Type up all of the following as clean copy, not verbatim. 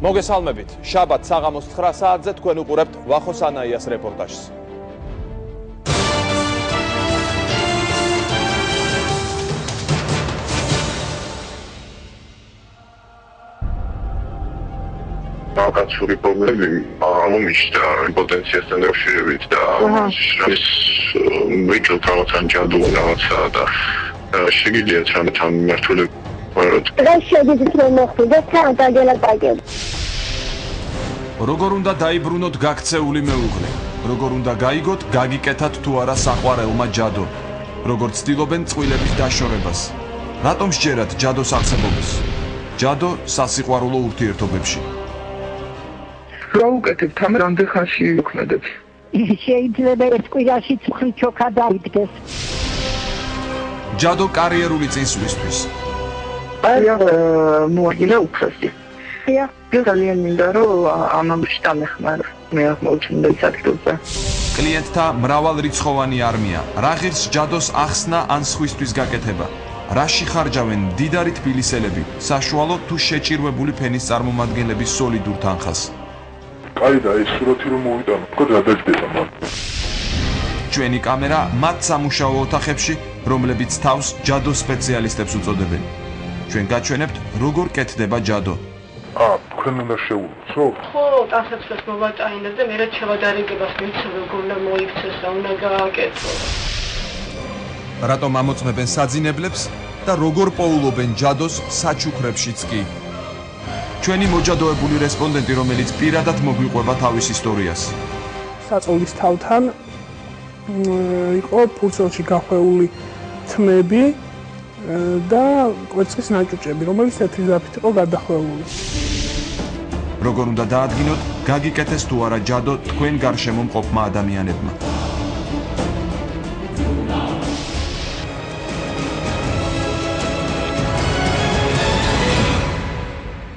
მოგესალმებით. შაბათ საღამოს 9 საათზე თქვენ უყურებთ ვახოს ანაიას რეპორტაჟს. კაცური პრობლემები ამომიშთა პოტენციასთან დაშორებით და ეს ვიქილ თავთან ჯადო რაღაცა და შეგიძლიათ რამთან მართულებ და შეგიძლიათ რომ მოხდეს თან დაგელაპაგებ. როგორ უნდა დაიბრუნოთ გაქცეული მეუღლე? როგორ უნდა გაიგოთ გაგიკეთათ თუ არა საყვარელმა ჯადო? როგორ ცდილობენ წყვილების დაშორებას? რატომ სჯერათ ჯადოს არსებობას? ჯადო სასიყვარულო ურთიერთობებში. Გაუკეთებ თან რამდენ ხანში ვიქმედებ? შეიძლება ერთ კვირაში ცხრით ჩოქა დაიდგეს. ჯადო კარიერული წინსვლისთვის. აი, მოიგინა უფროსი. ძალიან მინდა რომ ამაში დამეხმარო. მე აღმოჩნდა საკითხზე. კლიენტთა მრავალრიცხოვანი არმია. რა ღირს ჯადოს ახსნა ან სხვისთვის გაკეთება? რაში ხარჯავენ მდიდარი თბილისელები, საშუალო თუ შეჭირვებული ფენის წარმომადგენლების სოლიდურ თანხას? აი და ეს სურათი რომ მოვიტანო, თქო რა დაჯდება მან. ჩვენი კამერა მათ სამუშაო ოთახებში, რომლებიც თავს ჯადო სპეციალისტებს უწოდებენ. ჩვენ გაჩვენებთ, როგორ კეთდება ჯადო. თქვენ უნდა შეულოცო? ხო, ტანსაცმელს მოვატაინებ და მერე შევადარიგებას მიცემ, როგორ უნდა მოიქცეს და უნდა გააკეთო. რატომ ამოწმებენ საძინებლებს და როგორ პოულობენ ჯადოს საჩუქრებშიც კი? ჩვენი მოჯადოებული რესპონდენტი, რომელიც პირადად მოგვიყვება თავის ისტორიას. საწოლის თავთან იყო ფურცელში გახვეული თმები და კვერცხის ნაჭუჭები, რომელიც თეთრი ზაფით იყო გადახვეული. როგორ უნდა დაადგინოთ, გაგიკეთეს თუ არა ჯადო თქვენ გარშემო მყოფმა ადამიანებმა?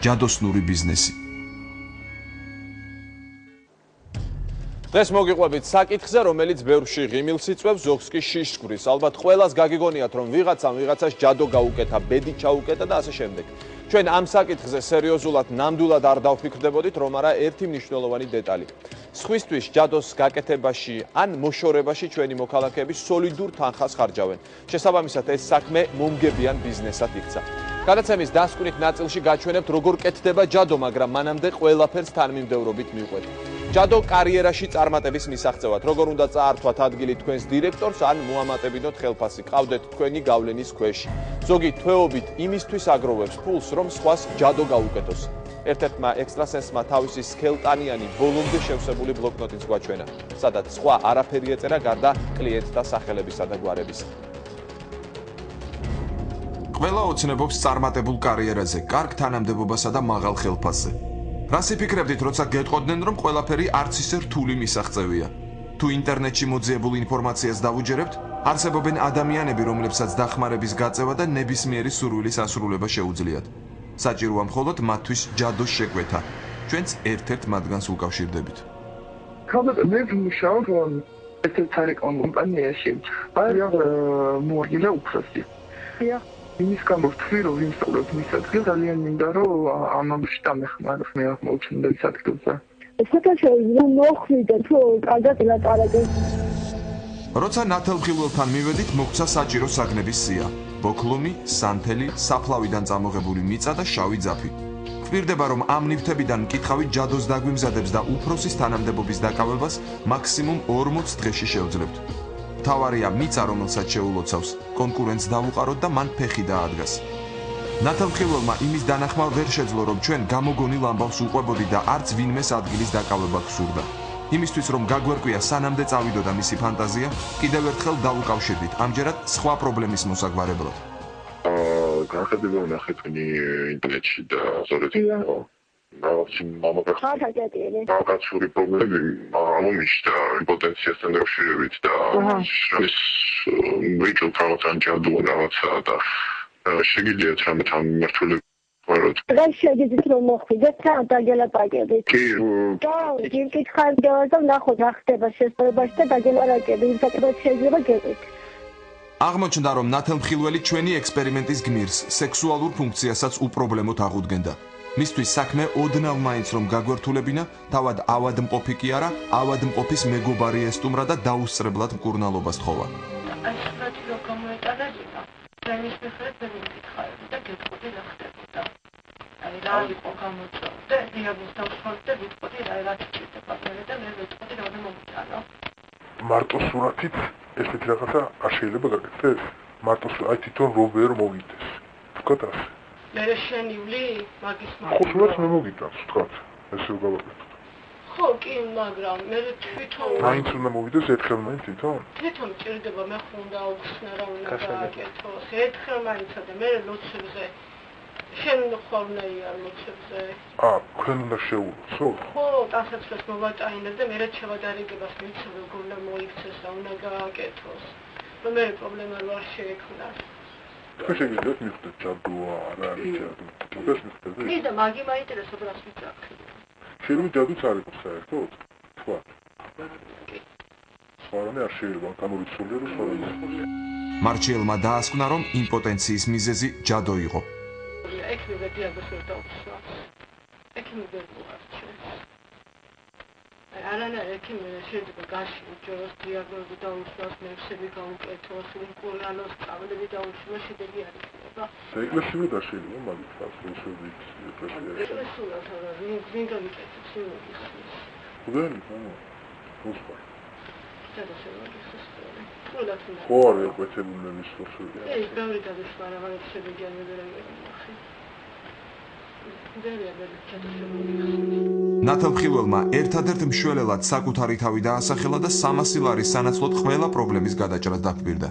ჯადოსნური ბიზნესი. დღეს მოგიყვებით საკითხზე, რომელიც ბევრში ღიმილს იწვევს, ზოგს კი შიშს. ალბათ ყველას გაგიგონიათ, რომ ვიღაცამ ვიღაცას ჯადო გაუკეთა, ბედი ჩაუკეთა და ასე შემდეგ. ჩვენ ამ საკითხზე სერიოზულად, ნამდვილად არ დავფიქრდებოდით, რომ არა ერთი მნიშვნელოვანი დეტალი. სხვისთვის ჯადოს გაკეთებაში ან მოშორებაში ჩვენი მოქალაქეები სოლიდურ თანხას ხარჯავენ. შესაბამისად, ეს საქმე მომგებიან ბიზნესად იქცა. გადაცემის დასკვნით ნაწილში გაჩვენებთ, როგორ კეთდება ჯადო, მაგრამ მანამდე ყველაფერს თანმიმდევრობით მივყვეთ. ჯადო კარიერაში წარმატების მისაღწევად, როგორ უნდა წაართვათ ადგილი თქვენს დირექტორს ან მოამატებინოთ ხელფასი, ყავდეთ თქვენი გავლენის ქვეშ. ზოგი თვეობით იმისთვის აგროვებს ფულს, რომ სხვას ჯადო გაუკეთოს. ერთ-ერთმა ექსტრასენსმა თავისი სქელტანიანი ბოლომდე შევსებული ბლოკნოტიც გვაჩვენა, სადაც სხვა არაფერი ეწერა გარდა კლიენტთა სახელებისა და გვარებისა. ყველა ოცნებობს წარმატებულ კარიერაზე, კარგ თანამდებობასა და მაღალ ხელფასზე. რას იფიქრებდით, როცა გეტყოდნენ, რომ ყველაფერი არც ისე რთული მისაღწევია? თუ ინტერნეტში მოძიებულ ინფორმაციას დავუჯერებთ, არსებობენ ადამიანები, რომლებსაც დახმარების გაწევა და ნებისმიერი სურვილის ასრულება შეუძლიათ. საჭიროა მხოლოდ მათთვის ჯადოს შეკვეთა. ჩვენც ერთ-ერთ მათგანს უკავშირდებით. მე ვმუშაობ ერთ-ერთი კომპანიაში. აი, მოიგინა უფროსი. იმის გამო ვთქვი, რომ ვიმსწავლოთ მის ადგილს, ძალიან მინდა რომ ამაში დამეხმარო. მე აღმოჩნდა საკითხზე. საქართველოს მოხვიდა თუ კარგად ლაპარაკობ. როცა ნათელმხილველთან მივედით, მოგვცა საჭირო საგნების სია. ბოქლუმი, სანთელი, საფლავიდან წამოღებული მიწა და შავი ძაფი. გვპირდება, რომ ამ ნივთებიდან მკითხავი ჯადოს დაგვიმზადებს და უფროსის თანამდებობის დაკავებას მაქსიმუმ 40 დღეში შევძლებთ. თავარია მიწა, რომელსაც შეულოცავს, კონკურენტს დავუყაროთ და მან ფეხი დაადგას. ნათელმხილველმა იმის დანახმა ვერ შეძლო, რომ ჩვენ გამოგონილ ამბავს უყვებოდი და არც ვინმეს ადგილის დაკავება გსურდა. იმისთვის, რომ გაგვერკვია სანამდე წავიდოდა მისი ფანტაზია, კიდევ ერთხელ დავუკავშირდით, ამჯერად სხვა პრობლემის მოსაგვარებლად. განხილება ვნახე თქვენი ინტერნეტში და ზოგადად კაცური პრობლემები ამომიშთა პოტენციასთან დაშორებით და ეს ვიქილ თავთან ჯადო რაღაცა და შეგიძლიათ რამთან მართულებ და შეგიძლიათ რომ მოხდეს თან დაგელაპაგებით. და გიკითხავ და ნახოთ რა ხდება შესაძლებელში და დაგელაპაგები, იმ საკითხებს შეიძლება გეტყვით. აღმოჩნდა, რომ ნათელმხილველი ჩვენი ექსპერიმენტის გმირს, სექსუალურ ფუნქციასაც უპრობლემოდ აღუდგენდა. მისთვის საქმე ოდნავ მაინც რომ გაგვერთულებინა, თავად ავადმყოფი კი არა, ავადმყოფის მეგობარი ესტუმრა და დაუსწრებლად მკურნალობას თხოვა. აი სურათი რო გამოეტანებინა, ჩემის მიხედვით მე მიკითხავდი და გეტყოდი რა ხდებოდა. აი რა იყო გამოწვევა და დიაგნოზს დავსვამდი და ვიტყოდი რა ჭირდება მე და მე ვიტყოდი რა უნდა მომიტანო. მარტო სურათით ესეთი რაღაცა არ შეიძლება გაკეთდეს. მარტო აი თვითონ რობერ მოგიდეს. თქვათ ასე. მე შენივლი მაგის ხო სურათს მე მოგიტანს თქვათ. ესე გავაკეთოთ. ხო კი, მაგრამ მე თვითონ მაინც უნდა მოვიდეს ერთხელ მაინც თვითონ. თვითონ ჭირდება მე ხუნდა აუხსნა რა უნდა გააკეთოს. ერთხელ მაინც და მე ლოცვებზე შენ ხორნეია ლოცვებზე. თქვენ უნდა შეულოცო? ხო, დასაწყისს მოვატაინებ და მე შევადარიგებას მიცემ როგორ უნდა მოიქცეს რა უნდა გააკეთოს. მე პრობლემა არ შეექმნა. თქვენ შეგიძლიათ მიხდეთ ჯადოა, არა არის ჯადო. თქვენ მიხდეთ? კი და მაგი მაინტერესებს რას ვიწახი. შეიძლება ჯადოც არ იყოს საერთოდ? თქვა. სხვანაირად არ შეიძლება გამორიცხულია და სხვა. მარჩიელმა დაასკვნა, რომ იმპოტენციის მიზეზი ჯადო იყო. ექიმი დიაგნოზს დაუსვა. ექიმი დაუსვა. არანაირ ექიმი შეიძლება გაშიო ჯეროს დიაგნოზი დაუსვას, მევსები გაუკეთოს, მკურნალოს წავლები დაუშვა, შედეგი არ იქნება. ეკლესიურად არ შეიძლება მაგით ფასში ეკლესიურად არა, ვინ გამიკეთებს იმის. უდენი ხო? უსხარ. ხო არის კვეთებულნი მსხლოსული. ეს ბევრი გადაშვა რა ვარ შედეგი არ მეგერაგები. ნათელმხილველმა ერთადერთ მშველელად საკუთარი თავი დაასახელა და 300 ლარის სანაცვლოდ ყველა პრობლემის გადაჭრას დაგვირდა.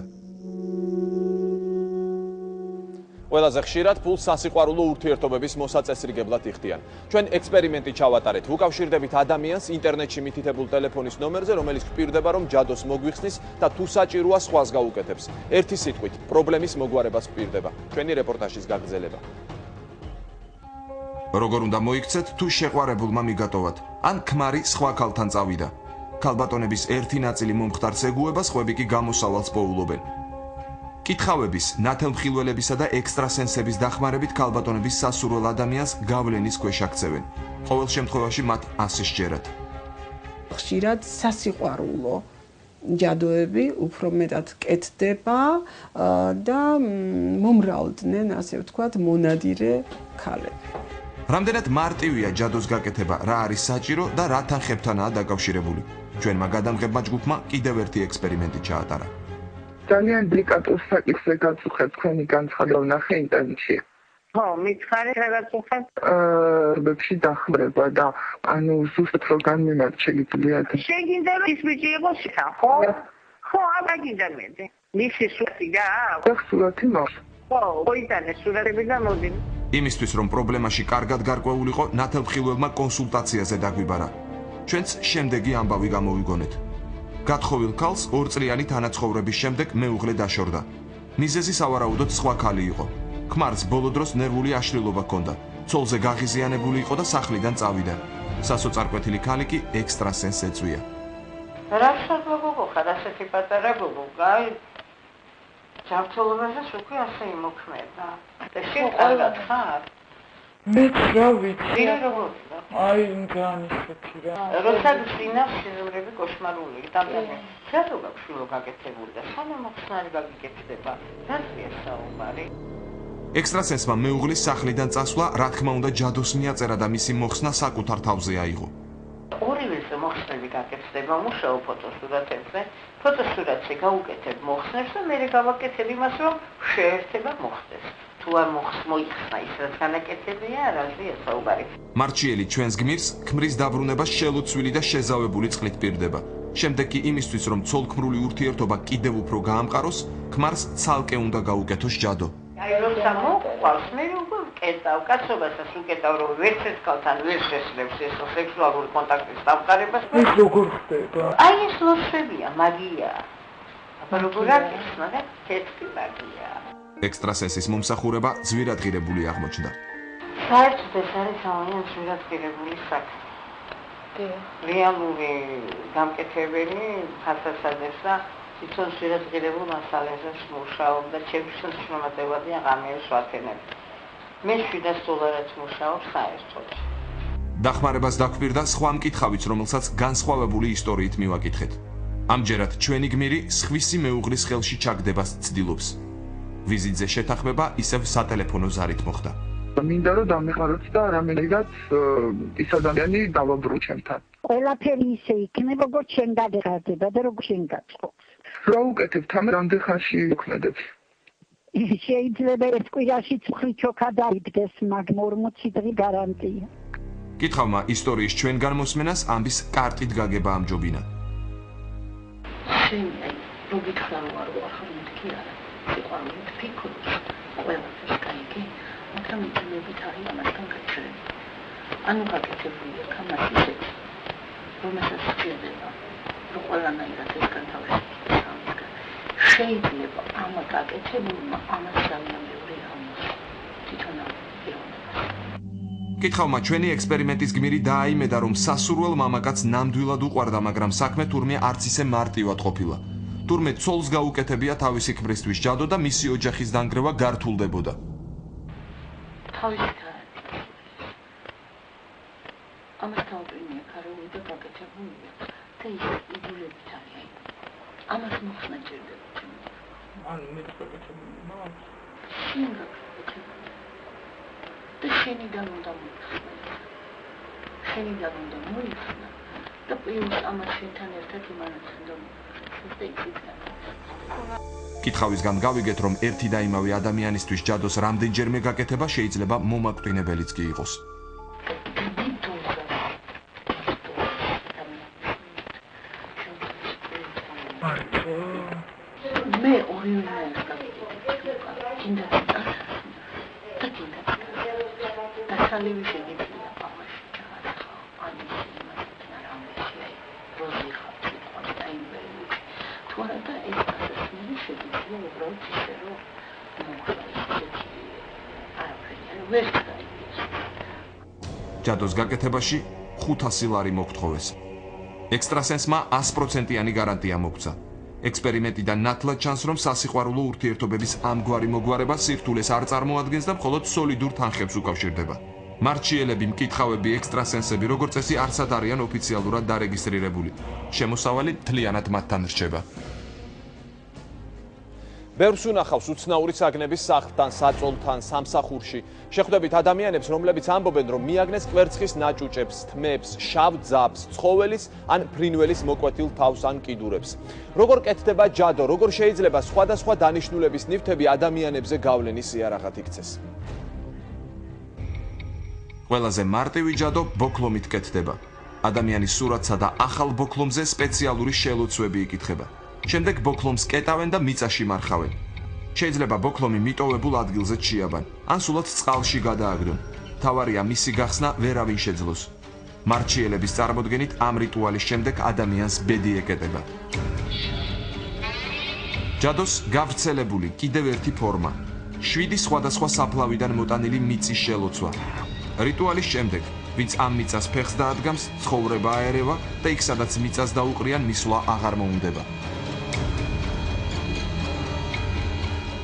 ყველაზე ხშირად ფულს სასიყვარულო ურთიერთობების მოსაწესრიგებლად იხდიან. ჩვენ ექსპერიმენტი ჩავატარეთ. ვუკავშირდებით ადამიანს ინტერნეტში მითითებულ ტელეფონის ნომერზე, რომელიც გვპირდება, რომ ჯადოს მოგვიხსნის და თუ საჭიროა სხვას გაუკეთებს. ერთი სიტყვით, პრობლემის მოგვარებას გვპირდება. ჩვენი რეპორტაჟის გაგრძელება. როგორ უნდა მოიქცეთ, თუ შეყვარებულმა მიგატოვათ, ან ქმარი სხვა ქალთან წავიდა. ქალბატონების ერთი ნაწილი მომხდარ ცეგუებას, ხვები კი გამოსავალს პოულობენ. კითხავების, ნათელმხილველებისა და ექსტრასენსების დახმარებით ქალბატონების სასურველ ადამიანს გავლენის ქვეშ აქცევენ. ყოველ შემთხვევაში მათ ასე სჯერათ. ხშირად სასიყვარულო ჯადოები უფრო მეტად კეთდება და მომრავლდნენ, ასე ვთქვათ, მონადირე ქალები. რამდენად მარტივია ჯადოს გაკეთება, რა არის საჭირო და რა თანხებთანაა დაკავშირებული. ჩვენმა გადამღებმა ჯგუფმა კიდევ ერთი ექსპერიმენტი ჩაატარა. ძალიან დელიკატურ საკითხზე გაწუხეთ თქვენი განცხადება ვნახე ინტერნეტში. ხო, მითხარით რა გაწუხეთ? ბებში დახმრება და ანუ ზუსტად რო განმემართ შეგიძლია. შეგინდა რომ ის ბიჭი იყოს შეხა, ხო? ხო, აბა გინდა მე. მისი სურათი გააქვს? სურათი მაქვს. ხო, მოიტანე სურათები და მოდი. იმისთვის რომ პრობლემაში კარგად გარკვეულიყო, ნათელმხილველმა კონსულტაციაზე დაგვიბარა. ჩვენც შემდეგი ამბავი გამოვიგონეთ. გათხოვილ ქალს 2 წლიანი თანაცხოვრების შემდეგ მეუღლე დაშორდა. მიზეზი სავარაუდოდ სხვა ქალი იყო. ქმარს ბოლო დროს ნერვული აშლილობა ჰქონდა. ცოლზე გაღიზიანებული იყო და სახლიდან წავიდა. სასოწარკვეთილი ქალი კი ექსტრასენს ეწვია. რა შეგვეღო ხარ ასეთი პატარა გოგო, აი ჯანმრთელობასაც უკვე ასე იმოქმედა. და შენ კარგად ხარ? მე რა ვიცი. როგორია? აი განისეთი რა. როცა გწინა სიზმრები კოშმარული, დამტანე. რატო გაქვშულო გაკეთებული და სანამ ხსნარი გაგიკეთდება? რაზეა საუბარი? ექსტრასენსმა მეუღლის სახლიდან წასვლა, რა თქმა უნდა, ჯადოს მიაწერა და მისი მოხსნა საკუთარ თავზე აიღო. ორივეზე მოხსნები გაკეთდება მუშაო ფოტოსურათებზე. ფოტოსურათზე გაუკეთებ მოხსნებს და მე გავაკეთებ იმას, რომ შეერთება მოხდეს. თუ არ მოიხსნა ის რაც განაკეთებია, რაზეა საუბარი? მარჩიელი ჩვენს გმირს ქმრის დაბრუნებას შელოცვილი და შეზავებული წყლით პირდება. შემდეგ კი იმისთვის, რომ ცოლ-ქმრული ურთიერთობა კიდევ უფრო გაამყაროს, ქმარს ცალკე უნდა გაუკეთოს ჯადო. აი როცა მოყვარს, მე უკვე ვკეტავ, კაცობასაც ვკეტავ, რომ ვერცერთ ქალთან ვერ შესწრებს ეს სექსუალური კონტაქტის დამყარებას. ეს როგორ ხდება? აი ეს ლოცვებია, მაგია. აბა როგორ არის, მაგრამ თეთრი მაგია. ექსტრასენსის მომსახურება ძვირადღირებული აღმოჩნდა. საერთოდ ეს არის ძალიან ძვირადღირებული საქმე. რეალური გამკეთებელი ხასასადებს და თვითონ ძვირადღირებულ მასალებზე მუშაობდა, ჩემს შრომაზე ვადიან ღამეებს ვაქენებ. მე $700 მუშაობ საერთოდ. დახმარებას დაგვირდა სხვა მკითხავიც, რომელსაც განსხვავებული ისტორიით მივაკითხეთ. ამჯერად ჩვენი გმირი სხვისი მეუღლის ხელში ჩაგდებას ცდილობს. ვიზიტზე შეთანხმება ისევ სატელეფონო ზარით მოხდა. მინდა რომ დამეხაროთ და რამენიღაც ის ადამიანი დავაბრუნო ჩემთან. ყველაფერი ისე იქნება, როგორც შენ გადაგარდება და როგორც შენ გაწყობს. რა უკეთებ, თამარ რამდენ ხანში მოქმედებს? შეიძლება ერთ კვირაში ცუხლი ჩოქა დაიდგეს, მაგრამ 40 დღე გარანტია. კითხავმა ისტორიის ჩვენგან მოსმენას ამბის კარტით გაგება ამჯობინა. შენ რო გითხრა რომ არ ვარ მეთქი არა. სიყვარულით ფიქრობ. ყველაფერს კაიგი. მაგრამ იმედით არის ამასთან გაჩერება. ანუ გაკეთებულია კამათი. რომელსაც შეიძლება რომ ყველანაირად ეს განთავსება. შეიძლება ამ გაკეთებულმა ამას ძალიან ბევრი აღმოჩნდა. თვითონ კითხავმა ჩვენი ექსპერიმენტის გმირი დააიმედა, რომ სასურველ მამაკაცს ნამდვილად უყვარდა, მაგრამ საქმე თურმე არც ისე მარტივად ყოფილა. თურმე ცოლს გაუკეთებია თავისი ქმრისთვის ჯადო და მისი ოჯახის დანგრევა გართულდებოდა. თავისი ამას თავდვინია კარული და გაკეთებულია და ის იდულებით არის. ამას მოხსნა ჭირდება. ანუ მე გაკეთებულია. და შენიდან უნდა მოიხსნა და პლუს ამას შენთან ერთად იმანაც უნდა მოხსნა. კითხავისგან გავიგეთ, რომ ერთი და იმავე ადამიანისთვის ჯადოს რამდენჯერმე გაკეთება შეიძლება მომაკვდინებელიც კი იყოს. მე ორივე გინდა ხალივი შეგიძლია ამაში ჩაახა ამის იმასთან როზი ხალხი და იმბელი თუ არა და ეს ასეთი შეგიძლია უბრალოდ ისე რომ ჯადოს გაკეთებაში 500 ლარი მოგთხოვეს. ექსტრასენსმა 100%-იანი გარანტია მოგცა. ექსპერიმენტიდან ნათლად ჩანს, რომ სასიყვარულო ურთიერთობების ამგვარი მოგვარება სირთულეს არ წარმოადგენს და მხოლოდ სოლიდურ თანხებს უკავშირდება. მარჩიელები, მკითხავები, ექსტრასენსები, როგორც წესი, არცად არიან ოფიციალურად დარეგისტრირებული. შემოსავალი მთლიანად მათთან რჩება. ბევრს უნახავს უცნაური საგნების სახლთან, საწოლთან, სამსახურში. შეხვდებით ადამიანებს, რომლებიც ამბობენ, რომ მიაგნეს კვერცხის ნაჭუჭებს, თმებს, შავ ძაბს, ცხოველის ან ფრინველის მოკვეთილ თავს ან კიდურებს. როგორ კეთდება ჯადო, როგორ შეიძლება სხვადასხვა დანიშნულების ნივთები ადამიანებზე გავლენის იარაღად იქცეს. ყველაზე მარტივი ჯადო ბოქლომით კეთდება. ადამიანის სურათსა და ახალ ბოქლომზე სპეციალური შელოცვები იკითხება. შემდეგ ბოქლომს კეტავენ და მიწაში მარხავენ. შეიძლება ბოქლომი მიტოვებულ ადგილზე ჩიაბან, ან სულაც წყალში გადააგდონ. თავარია მისი გახსნა ვერავინ შეძლოს. მარჩიელების წარმოდგენით ამ რიტუალის შემდეგ ადამიანს ბედი ეკეტება. ჯადოს გავრცელებული კიდევ ერთი ფორმა. 7 სხვადასხვა საფლავიდან მოტანილი მიწის შელოცვა. რიტუალის შემდეგ, ვინც ამ მიწას ფეხს დაადგამს, ცხოვრება აერევა და იქ სადაც მიწას დაუყრიან, მისვლა აღარ მოუნდება.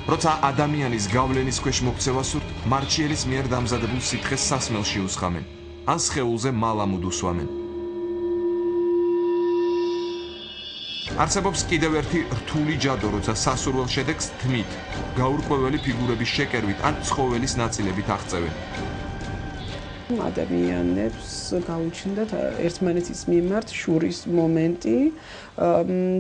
როცა ადამიანის გავლენის ქვეშ მოქცევა სურთ, მარჩიელის მიერ დამზადებულ სითხეს სასმელში უსხამენ, ან სხეულზე მალამუდ უსვამენ. არსებობს კიდევ ერთი რთული ჯადო, როცა სასურველ შედეგს თმით, გაურკვეველი ფიგურების შეკერვით ან ცხოველის ნაწილებით აღწევენ. ადამიანებს გაუჩნდათ ერთმანეთის მიმართ შურის მომენტი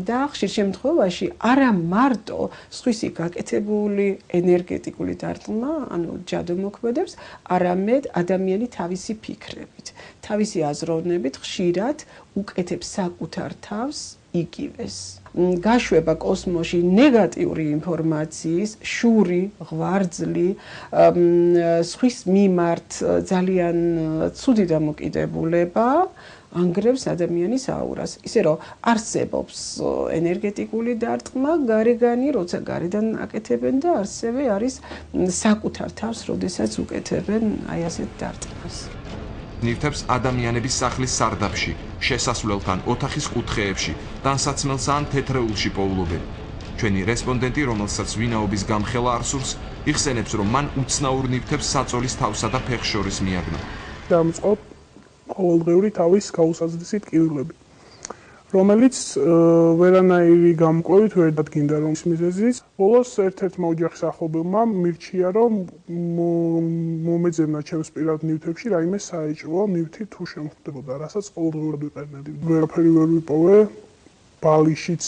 და ხშირ შემთხვევაში არა მარტო სხვისი გაკეთებული ენერგეტიკული დარტყმა, ანუ ჯადომოქმედებს, არამედ ადამიანი თავისი ფიქრებით, თავისი აზროვნებით ხშირად უკეთებს საკუთარ თავს იგივეს. გაშვება კოსმოსში ნეგატიური ინფორმაციის, შური, ღვარძლი, სხვის მიმართ ძალიან ცუდი დამოკიდებულება ანგრევს ადამიანის აურას. ისე რომ არსებობს ენერგეტიკული დარტყმა, გარეგანი, როცა გარედან აკეთებენ და ასევე არის საკუთარ თავს, როდესაც უკეთებენ აი ასეთ დარტყმას. ნივთებს ადამიანების სახლის სარდაფში, შესასვლელთან, ოთახის კუთხეებში, ტანსაცმელსა ან თეთრეულში პოულობენ. ჩვენი რესპონდენტი, რომელსაც ვინაობის გამხელა არ სურს, იხსენებს, რომ მან უცნაურ ნივთებს საწოლის თავსა და ფეხს შორის მიაგნო. დამწყობ ყოველდღიური თავის გაუსაზრდისი ტკივილები, რომელიც ვერანაირი გამკვევით ვერ დადგინდა რომ მიზეზის. ბოლოს ერთ-ერთმა ოჯახის ახლობელმა მირჩია, რომ მომეძებნა ჩემს პირად ნივთებში რაიმე საეჭვო ნივთი თუ შემხვდებოდა, რასაც ყოველდღურად ვიყენებდი. ვერაფერი ვერ ვიპოვე, ბალიშიც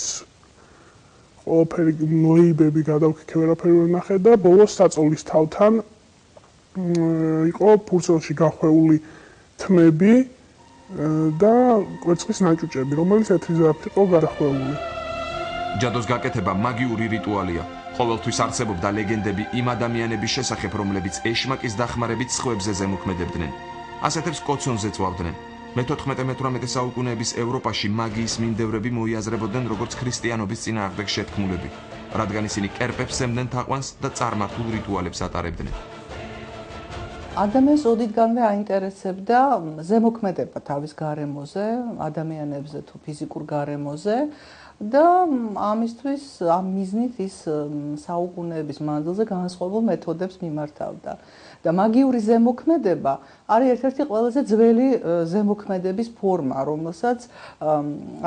ყველაფერი მოიბები გადავქიქე, ვერაფერი ვერ ნახე და ბოლოს საწოლის თავთან იყო ფურცელში გახვეული თმები და კვერცხის ნაჭუჭები, რომელიც ეთრიზარით იყო გადახვეული. ჯადოს გაკეთება მაგიური რიტუალია. ყოველთვის არსებობდა ლეგენდები იმ ადამიანების შესახებ, რომლებიც ეშმაკის დახმარებით სხვებზე ზემოქმედებდნენ. ასეთებს კოცონზე წვავდნენ. მე-14-18 საუკუნეების ევროპაში მაგიის მიმდევრები მოიაზრებოდნენ როგორც ქრისტიანობის წინააღმდეგ შეთქმულები, რადგან ისინი კერპებს სემდნენ თაყვანს და წარმართულ რიტუალებს ატარებდნენ. ადამიანს ოდითგანვე აინტერესებდა ზემოქმედება თავის გარემოზე, ადამიანებზე თუ ფიზიკურ გარემოზე და ამისთვის ამ მიზნით ის საუკუნეების მანძილზე განსხვავებულ მეთოდებს მიმართავდა. და მაგიური ზემოქმედება არის ერთ-ერთი ყველაზე ძველი ზემოქმედების ფორმა, რომელსაც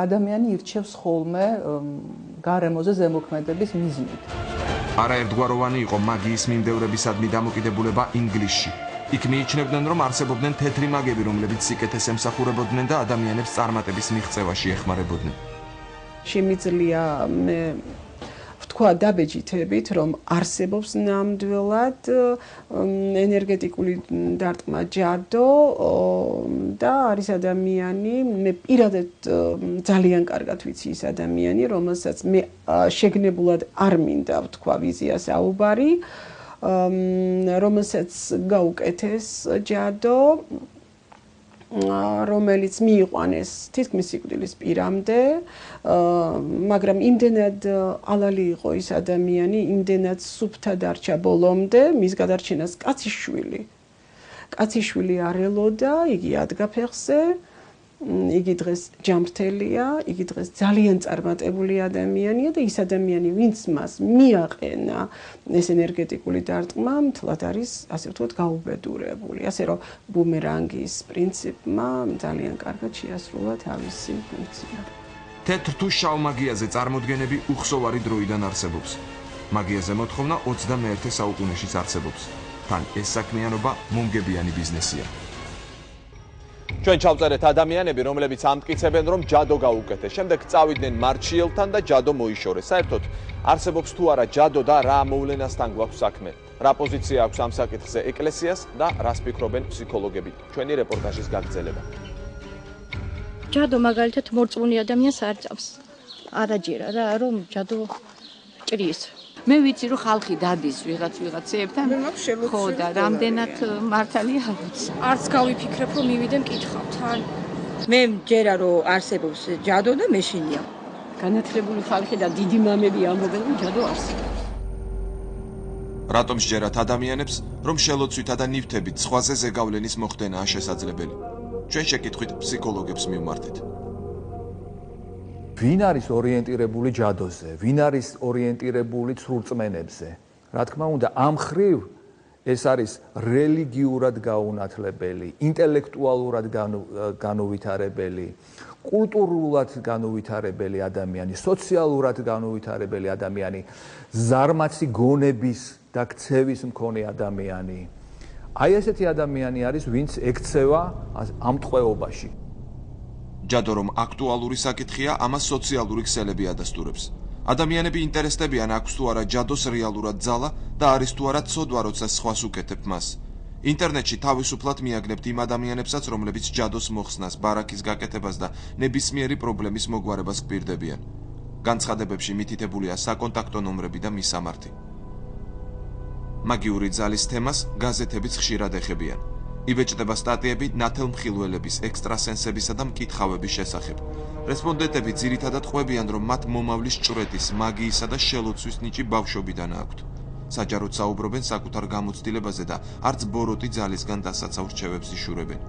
ადამიანი ირჩევს ხოლმე გარემოზე ზემოქმედების მიზნით. არაერთგვაროვანი იყო მაგიის მიმდევრებისადმი დამოკიდებულება ინგლისში. იქ მიიჩნევდნენ, რომ არსებობდნენ თეთრი მაგები, რომლებიც სიკეთეს ემსახურებოდნენ და ადამიანებს წარმატების მიღწევაში ეხმარებოდნენ. შემიძლია ვთქვა დაბეჭდებით, რომ არსებობს ნამდვილად ენერგეტიკული დარტყმა ჯადო და არის ადამიანი, მე პირადად ძალიან კარგად ვიცი ის ადამიანი, რომელსაც მე შეგნებულად არ მინდა ვთქვა ვიზია საუბარი, რომელსაც გაუკეთეს ჯადო, რომელიც მიიყვანეს თითქმის სიკვდილის პირამდე, მაგრამ იმდენად ალალი იყო ის ადამიანი, იმდენად სუფთა დარჩა ბოლომდე, მის გადარჩენას კაციშვილი არ ელოდა, იგი ადგა ფეხზე, იგი დღეს ჯანმრთელია, იგი დღეს ძალიან წარმატებული ადამიანია და ის ადამიანი, ვინც მას მიაყენა ეს ენერგეტიკული დარტყმა, მთლად არის, ასე ვთქვათ, გაუბედურებული. ასე რომ ბუმერანგის პრინციპმა ძალიან კარგად შეასრულა თავისი ფუნქცია. თეთრ თუ შავ მაგიაზე წარმოდგენები უხსოვარი დროიდან არსებობს. მაგიაზე მოთხოვნა 21 საუკუნეშიც არსებობს. თან ეს საქმიანობა მომგებიანი ბიზნესია. ჩვენ ჩავწერეთ ადამიანები, რომლებიც ამტკიცებენ, რომ ჯადო გაუკეთეს. შემდეგ წავიდნენ მარჩიელთან და ჯადო მოიშორეს. საერთოდ არსებობს თუ არა ჯადო და რა მოვლენასთან გვაქვს საქმე? რა პოზიცია აქვს ამ საკითხზე ეკლესიას და რას ფიქრობენ ფსიქოლოგები? ჩვენი რეპორტაჟის გაგრძელება. ჯადო მაგალითად მორწმუნე ადამიანს არ წავს. არაჯერა რა, რომ ჯადო ჭრის. მე ვიცი რომ ხალხი დადის ვიღაცებთან. მე მაქვს შელოცვა. ხო და რამდენად მართალია არ ვიცი. არც გავიფიქრებ რომ მივიდე მკითხავთ ან მე მჯერა რომ არსებობს ჯადო და მეშინია. განათლებული ხალხი და დიდი მამები ამბობენ რომ ჯადო არსებობს. რატომ სჯერათ ადამიანებს, რომ შელოცვითა და ნივთებით სხვაზე ზეგავლენის მოხდენაა შესაძლებელი? ჩვენ შეკითხვით ფსიქოლოგებს მივმართეთ. ვინ არის ორიენტირებული ჯადოზე, ვინ არის ორიენტირებული ცრურწმენებზე? რა თქმა უნდა, ამ ხრივ ეს არის რელიგიურად გაუნათლებელი, ინტელექტუალურად განუვითარებელი, კულტურულად განუვითარებელი ადამიანი, სოციალურად განუვითარებელი ადამიანი, ზარმაცი გონების და ქცევის მქონე ადამიანი. აი ესეთი ადამიანი არის, ვინც ექცევა ამ ტყვეობაში. ჯადო რომ აქტუალური საკითხია, ამას სოციალური ქსელები ადასტურებს. ადამიანები ინტერესდებიან, აქვს თუ არა ჯადოს რეალურად ძალა და არის თუ არა ცოდვა, როცა სხვას უკეთებ მას. ინტერნეტში თავისუფლად მიაგნებთ იმ ადამიანებსაც, რომლებიც ჯადოს მოხსნას, ბარაქის გაკეთებას და ნებისმიერი პრობლემის მოგვარებას გვპირდებიან. განცხადებებში მითითებულია საკონტაქტო ნომრები და მისამართი. მაგიური ძალის თემას გაზეთებიც ხშირად ეხებიან. იბეჭდება სტატიები ნათელმხილველების, ექსტრასენსებისა და მკითხავების შესახებ. რესპონდენტები ძირითადად ყვებიან, რომ მათ მომავლის ჭვრეტის, მაგიისა და შელოცვის ნიჭი ბავშვობიდან აქვთ. საჯაროდ საუბრობენ საკუთარ გამოცდილებაზე და არც ბოროტი ძალისგან დასაცავ რჩევებს იშურებენ.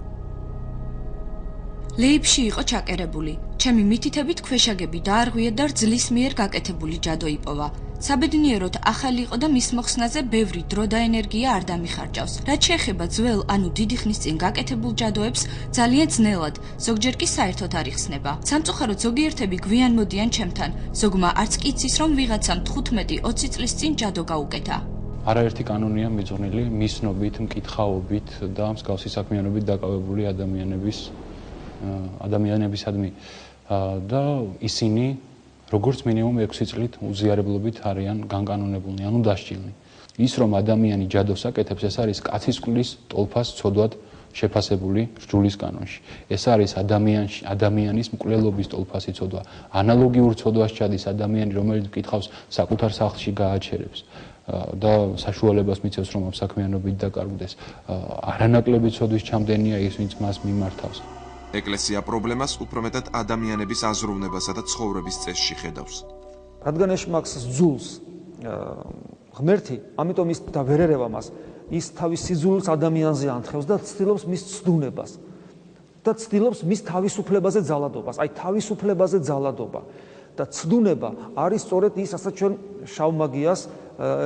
ლეიფში იყო ჩაკერებული. ჩემი მითითებით ქვეშაგები დაარღვია და რძლის მიერ გაკეთებული ჯადო იპოვა. საბედნიეროდ ახალი იყო და მის მოხსნაზე ბევრი დრო და ენერგია არ დამიხარჯავს. რაც შეეხება ძველ, ანუ დიდი ხნის წინ გაკეთებულ ჯადოებს, ძალიან ძნელად, ზოგჯერ კი საერთოდ არ იხსნება. სამწუხაროდ ზოგიერთები გვიან მოდიან ჩემთან, ზოგმა არც კი იცის, რომ ვიღაცამ 15-20 წლის წინ ჯადო გაუკეთა. არაერთი კანონია მიძღვნილი მისნობით, მკითხაობით და მსგავსი საქმიანობით დაკავებული ადამიანებისადმი და ისინი როგორც მინიმუმ 6 წლით უზიარებლობით არიან განკანონებულნი, ანუ დასჯილნი. ის რომ ადამიანი ჯადოს აკეთებს, ეს არის კაცის კულის ტოლფას ცოდვად შეფასებული რჯულის კანონში. ეს არის ადამიანის მკვლელობის ტოლფასი ცოდვა. ანალოგიურ ცოდვას ჩადის ადამიანი, რომელიც მკითხავს საკუთარ სახლში გააჩერებს და საშუალებას მიცემს, რომ ამ საქმიანობით დაკარგდეს. არანაკლები ცოდვის ჩამდენია ის, ვინც მას მიმართავს. ეკლესია პრობლემას უფრო მეტად ადამიანების აზროვნებასა და ცხოვრების წესში ხედავს. რადგან ეშმაკს ძულს ღმერთი, ამიტომ ის და ვერ ერევა მას, ის თავის სიძულს ადამიანზე ანთხოვს და ცდილობს მის ცდუნებას და ცდილობს მის თავისუფლებაზე ძალადობას, აი თავისუფლებაზე ძალადობა და ცდუნება არის სწორედ ის, რასაც ჩვენ შავ მაგიას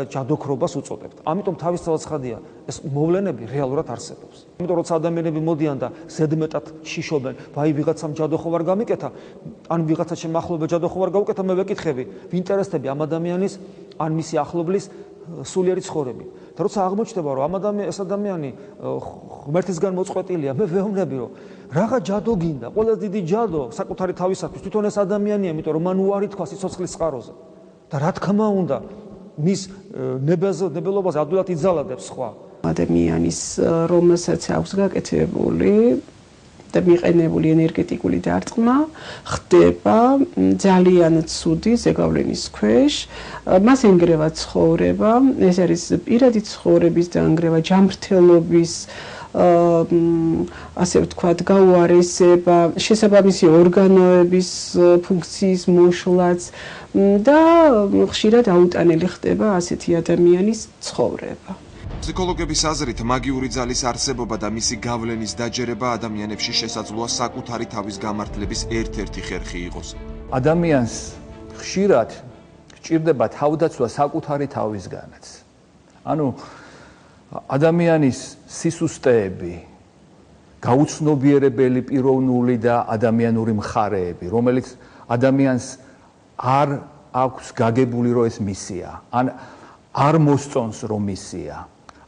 ჯადოქრობას უწოდებთ. ამიტომ თავისთავად ცხადია, ეს მოვლენები რეალურად არსებობს. ამიტომ როცა ადამიანები მოდიან და ზედმეტად შიშობენ, ვაი ვიღაცამ ჯადო ხო არ გამიკეთა, ან ვიღაცა შემახლობა ჯადო ხო არ გაუკეთა, მე ვეკითხები, ვინტერესდები ამ ადამიანის ან მისი ახლობლის სულიერი ცხოვრები. და როცა აღმოჩნდება, რომ ეს ადამიანი ღმერთისგან მოწყვეტილია, მე ვეუბნები, რომ რაღა ჯადო გინდა, ყველაზე დიდი ჯადო საკუთარი თავისათვის თვითონ ეს ადამიანია, იმიტომ რომ მან უარი თქვა სიცოცხლის წყაროზე. და რა თქმა უნდა, მის ნებელობაზე ადვილად იძალადებს სხვა. ადამიანის რომელსაც აქვს გაკეთებული და მიყენებული ენერგეტიკული დარტყმა ხდება ძალიან ცუდი ზეგავლენის ქვეშ. მას ენგრევა ცხოვრება, ეს არის პირადი ცხოვრების დაანგრევა, ჯანმრთელობის ასე ვთქვათ, გაუარესება, შესაბამისი ორგანოების ფუნქციის მოშლაც და ხშირად აუტანელი ხდება ასეთი ადამიანის ცხოვრება. ფსიქოლოგების აზრით, მაგიური ძალის არსებობა და მისი გავლენის დაჯერება ადამიანებში შესაძლოა საკუთარი თავის გამართლების ერთ-ერთი ხერხი იყოს. ადამიანს ხშირად გჭირდება თავდაცვა საკუთარი თავისგანაც. ანუ ადამიანის სისუსტეები, გაუცნობიერებელი პიროვნული და ადამიანური მხარეები, რომელიც ადამიანს არ აქვს გაგებული, რომ ეს მისია, ან არ მოსწონს, რომ მისია,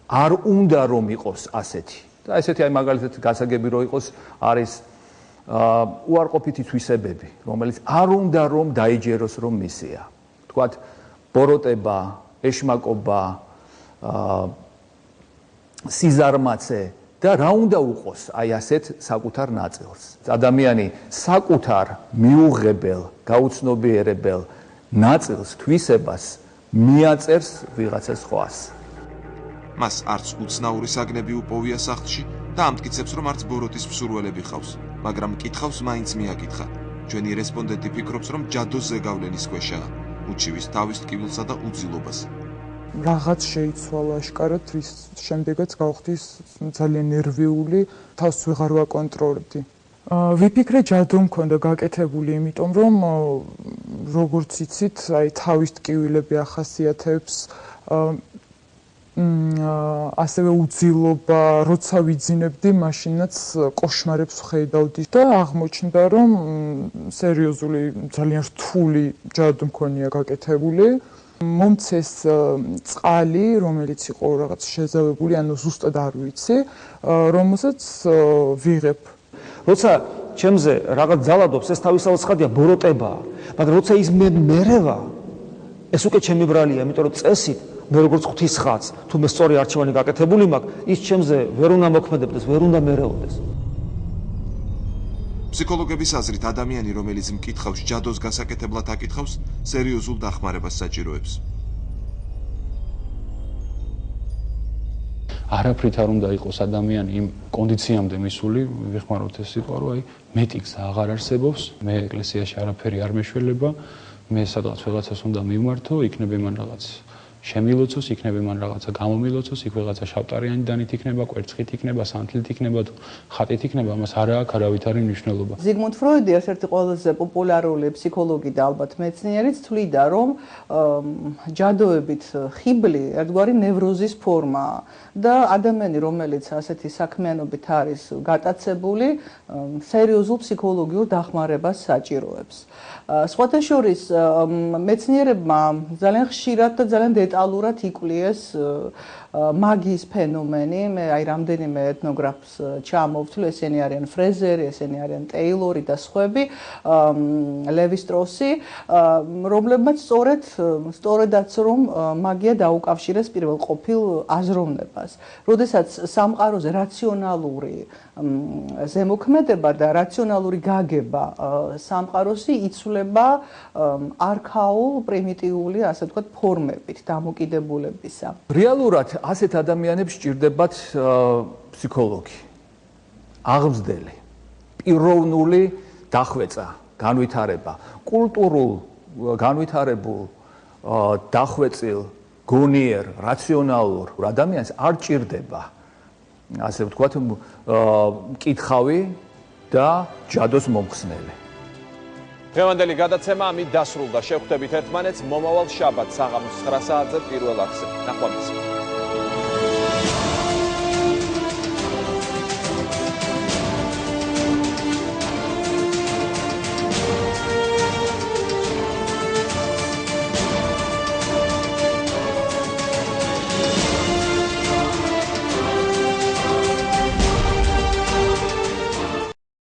არ უნდა რომ იყოს ასეთი. და ესეთი აი მაგალითად გასაგები რომ იყოს არის უარყოფითი თვისებები, რომელიც არ უნდა რომ დაიჯეროს, რომ მისია. თქვათ, ბოროტება, ეშმაკობა, სიზარმაცე და რა უნდა უყოს აი ასეთ საკუთარ ნაწილს. ადამიანი საკუთარ მიუღებელ, გაუცნობიერებელ ნაწილს, თვისებას მიაწერს ვიღაცა სხვას. მას არც უცნაური საგნები უპოვია სახლში და ამტკიცებს, რომ არც ბოროტის მსურველები ხავს, მაგრამ კითხავს მაინც მიაკითხა. ჩვენი რესპონდენტი ფიქრობს, რომ ჯადოს ზეგავლენის ქვეშაა, უჩივის თავის ტკივილსა და უძილობას. რაღაც შეიცვალა აშკარად, რის შემდეგაც გავხდი ძალიან ნერვიული, თავს ვეღარ ვაკონტროლებდი. ვიფიქრე ჯადო მქონდა გაკეთებული, იმიტომ რომ როგორც იცით, აი თავის ტკივილები ახასიათებს ასევე უძილობა, როცა ვიძინებდი, მაშინაც კოშმარებს ვხედავდი და აღმოჩნდა, რომ სერიოზული, ძალიან რთული ჯადო მქონია გაკეთებული. მომცეს წყალი, რომელიც იყო რაღაც შეზავებული, ანუ ზუსტად არ ვიცი, რომელსაც ვიღებ. როცა ჩემზე რაღაც ძალადობს, ეს თავისთავად ცხადია ბოროტებაა, მაგრამ როცა ის მერევა, ეს უკვე ჩემი ბრალია, იმიტომ რომ წესით მე როგორც ღვთის ხაც, თუ მე სწორი არჩევანი გაკეთებული მაქვს, ის ჩემზე ვერ უნდა მოქმედებდეს, ვერ უნდა მერეოდეს. ფსიქოლოგების აზრით, ადამიანი, რომელიც მკითხავს ჯადოს გასაკეთებლად აკითხავს, სერიოზულ დახმარებას საჭიროებს. არაფრით არ უნდა იყოს ადამიანი იმ კონდიციამდე მისული, ვიხმაროთ ეს სიტყვა, რომ აი მეტი გზა აღარ არსებობს, მე ეკლესიაში არაფერი არ მეშველება, მე სადღაც ვიღაცას უნდა მივმართო, იქნება მან რაღაც შემილოცოს, იქნება მან რაღაცა გამომილოცოს, იქ რაღაცა შავტარიანი დანით იქნება, კვერცხით იქნება, სანთლით იქნება თუ ხატით იქნება, ამას არა აქვს არავითარი მნიშვნელობა. ზიგმუნდ ფროიდი ერთ-ერთი ყველაზე პოპულარული ფსიქოლოგი და ალბათ მეცნიერიც თვლიდა, რომ ჯადოებით ხიბლი ერთგვარი ნევროზის ფორმაა და ადამიანი, რომელიც ასეთი საქმიანობით არის გატაცებული, სერიოზულ ფსიქოლოგიურ დახმარებას საჭიროებს. სხვათა შორის მეცნიერებმა ძალიან ხშირად და ძალიან დეტალურად იკვლიეს მაგიის ფენომენი. მე აი რამდენიმე ეთნოგრაფს ჩამოვთვლი, ესენი არიან ფრეზერი, ესენი არიან ტეილორი და სხვები, ლევი სტროსი, რომლებმაც სწორედაც რომ მაგია დაუკავშირეს პირველ ყოფილ აზროვნებას. როდესაც სამყაროზე რაციონალური ზემოქმედება და რაციონალური გაგება სამყაროსი იცვლება არქაულ, პრიმიტიული, ასე ვთქვათ, ფორმებით დამოკიდებულებისა. რეალურად ასეთ ადამიანებს სჭირდებათ ფსიქოლოგი, აღმზრდელი, პიროვნული დახვეწა, განვითარება, კულტურულ განვითარებულ, დახვეწილ, გონიერ, რაციონალურ ადამიანს არ ჭირდება ასე ვთქვათ, მკითხავი და ჯადოს მომხსნელი. დღევანდელი გადაცემა ამით დასრულდა. შევხვდებით ერთმანეთს მომავალ შაბათს საღამოს 9 საათზე პირველ აქზე. ნახვამდის.